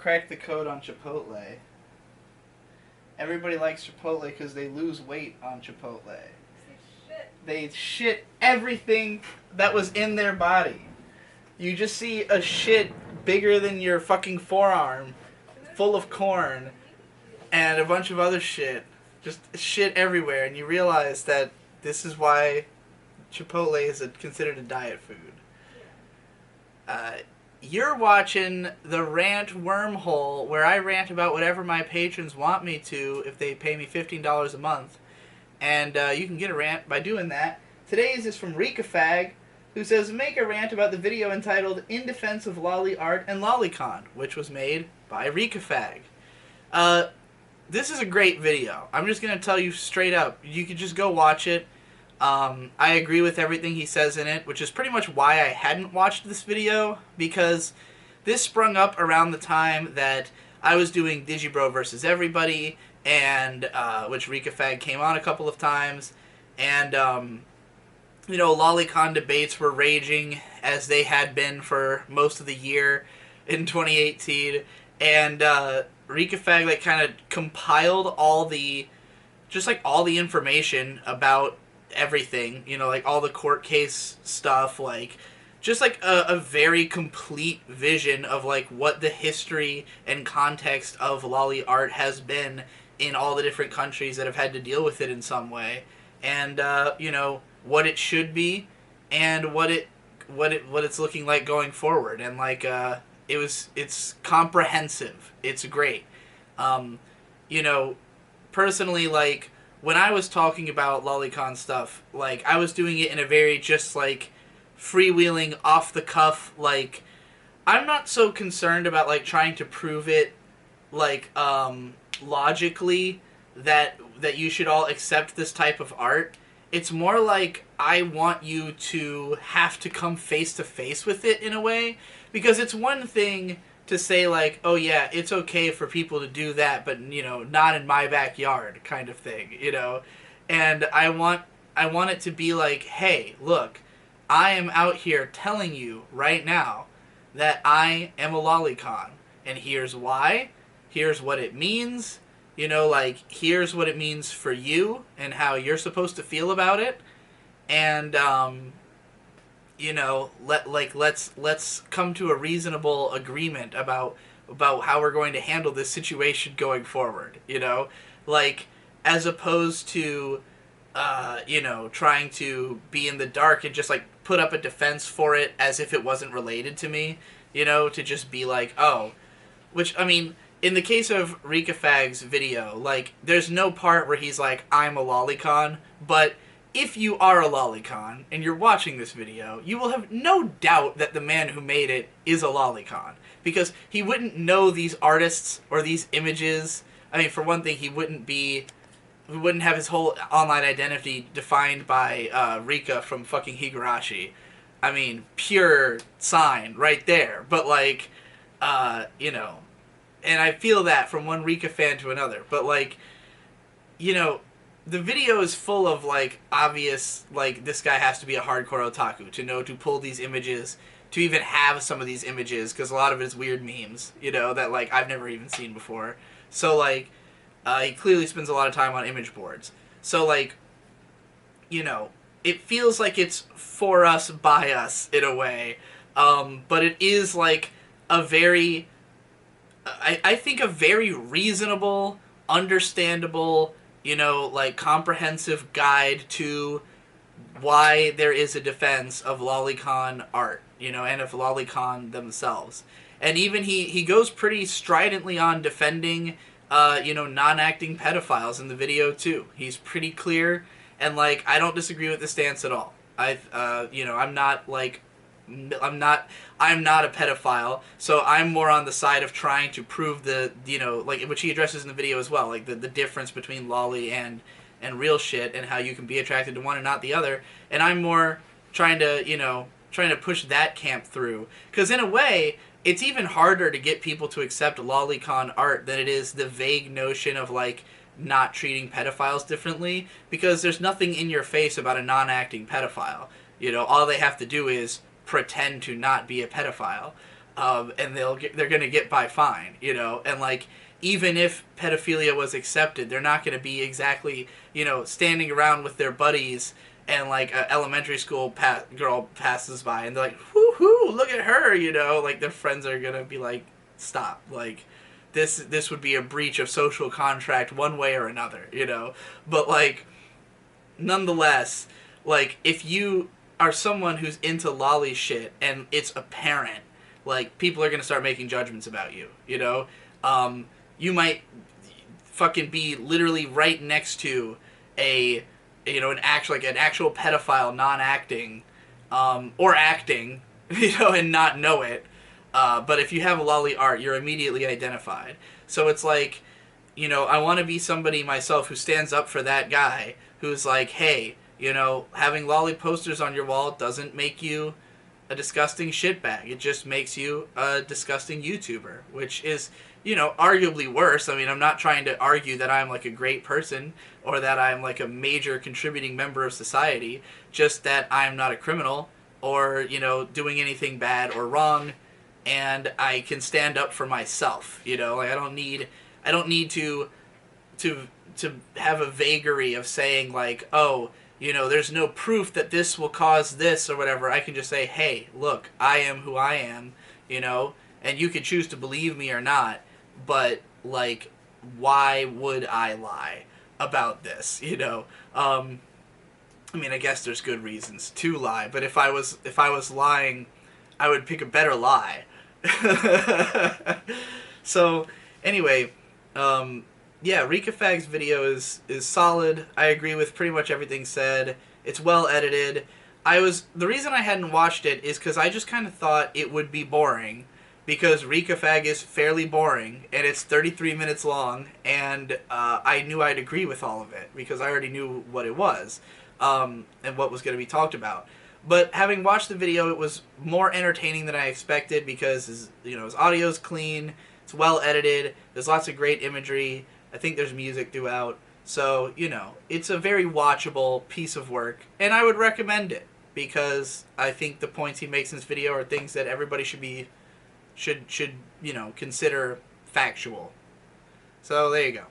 cracked the code on Chipotle. Everybody likes Chipotle because they lose weight on Chipotle. They shit everything that was in their body. You just see a shit bigger than your fucking forearm, full of corn, and a bunch of other shit. Just shit everywhere, and you realize that this is why Chipotle is considered a diet food. You're watching the Rant Wormhole, where I rant about whatever my patrons want me to if they pay me $15 a month. And you can get a rant by doing that. Today's is from RikaFag, who says, make a rant about the video entitled In Defense of Loli Art and Lolicon, which was made by RikaFag. This is a great video. I'm just going to tell you straight up. You could just go watch it. I agree with everything he says in it, which is pretty much why I hadn't watched this video, because this sprung up around the time that I was doing Digibro versus Everybody, and which RikaFag came on a couple of times, and you know, Lolicon debates were raging as they had been for most of the year in 2018, and RikaFag like kind of compiled all the information about everything, you know, like all the court case stuff, like just like a very complete vision of like what the history and context of Loli art has been in all the different countries that have had to deal with it in some way, and you know, what it should be and what it's looking like going forward, and like it's comprehensive. It's great. You know, personally, like when I was talking about Lolicon stuff, like I was doing it in a very just like freewheeling, off the cuff, like I'm not so concerned about like trying to prove it like logically that you should all accept this type of art. It's more like I want you to have to come face to face with it in a way, because it's one thing to say like, oh yeah, it's okay for people to do that, but you know, not in my backyard kind of thing, you know. And I want it to be like, hey, look, I am out here telling you right now that I am a Lolicon, and here's why, here's what it means, you know, like here's what it means for you and how you're supposed to feel about it, and you know, let's come to a reasonable agreement about how we're going to handle this situation going forward, you know, like as opposed to you know, trying to be in the dark and just like put up a defense for it as if it wasn't related to me, you know, to just be like, oh, which I mean, in the case of RikaFag's video, like there's no part where he's like, I'm a Lolicon, but if you are a Lolicon and you're watching this video, you will have no doubt that the man who made it is a Lolicon, because he wouldn't know these artists or these images. I mean, for one thing, he wouldn't have his whole online identity defined by Rika from fucking Higurashi. I mean, pure sign right there. But like, you know, and I feel that from one Rika fan to another. But like, you know, the video is full of, like, obvious, like, this guy has to be a hardcore otaku to know to pull these images, to even have some of these images, because a lot of it is weird memes, you know, that, like, I've never even seen before. So, like, he clearly spends a lot of time on image boards. So, like, you know, it feels like it's for us, by us, in a way. But it is, like, a very, I think a very reasonable, understandable, you know, like, comprehensive guide to why there is a defense of Lolicon art, you know, and of Lolicon themselves. And even he goes pretty stridently on defending, you know, non-acting pedophiles in the video, too. He's pretty clear, and, like, I don't disagree with the stance at all. You know, I'm not, like, I'm not a pedophile, so I'm more on the side of trying to prove the, you know, like, which he addresses in the video as well, like, the difference between loli and real shit, and how you can be attracted to one and not the other, and I'm more trying to, you know, push that camp through, because in a way, it's even harder to get people to accept Lolicon art than it is the vague notion of, like, not treating pedophiles differently, because there's nothing in your face about a non-acting pedophile. You know, all they have to do is pretend to not be a pedophile. and they're gonna get by fine, you know, and like even if pedophilia was accepted, they're not gonna be exactly, you know, standing around with their buddies and like an elementary school girl passes by and they're like, whoo, look at her, you know, like their friends are gonna be like, stop, like this would be a breach of social contract one way or another, you know, but like nonetheless, like if you are someone who's into lolly shit and it's apparent, like people are gonna start making judgments about you. You know, you might fucking be literally right next to a an actual pedophile non-acting or acting, you know, and not know it. But if you have a lolly art, you're immediately identified. So it's like, you know, I want to be somebody myself who stands up for that guy who's like, hey, you know, having lolly posters on your wall doesn't make you a disgusting shitbag. It just makes you a disgusting YouTuber, which is, you know, arguably worse. I mean, I'm not trying to argue that I'm like a great person or that I'm like a major contributing member of society, just that I'm not a criminal or, you know, doing anything bad or wrong, and I can stand up for myself, you know? Like I don't need to have a vagary of saying like, oh, you know, there's no proof that this will cause this or whatever. I can just say, hey, look, I am who I am, you know, and you can choose to believe me or not, but like, why would I lie about this, you know? I mean, I guess there's good reasons to lie, but if I was lying, I would pick a better lie. So, anyway, yeah, Rika Fag's video is solid. I agree with pretty much everything said. It's well edited. The reason I hadn't watched it is because I just kind of thought it would be boring, because Rika Fag is fairly boring, and it's 33 minutes long, and I knew I'd agree with all of it, because I already knew what it was, and what was going to be talked about. But having watched the video, it was more entertaining than I expected, because his audio's clean, it's well edited, there's lots of great imagery, I think there's music throughout, so, you know, it's a very watchable piece of work, and I would recommend it, because I think the points he makes in this video are things that everybody should consider factual. So, there you go.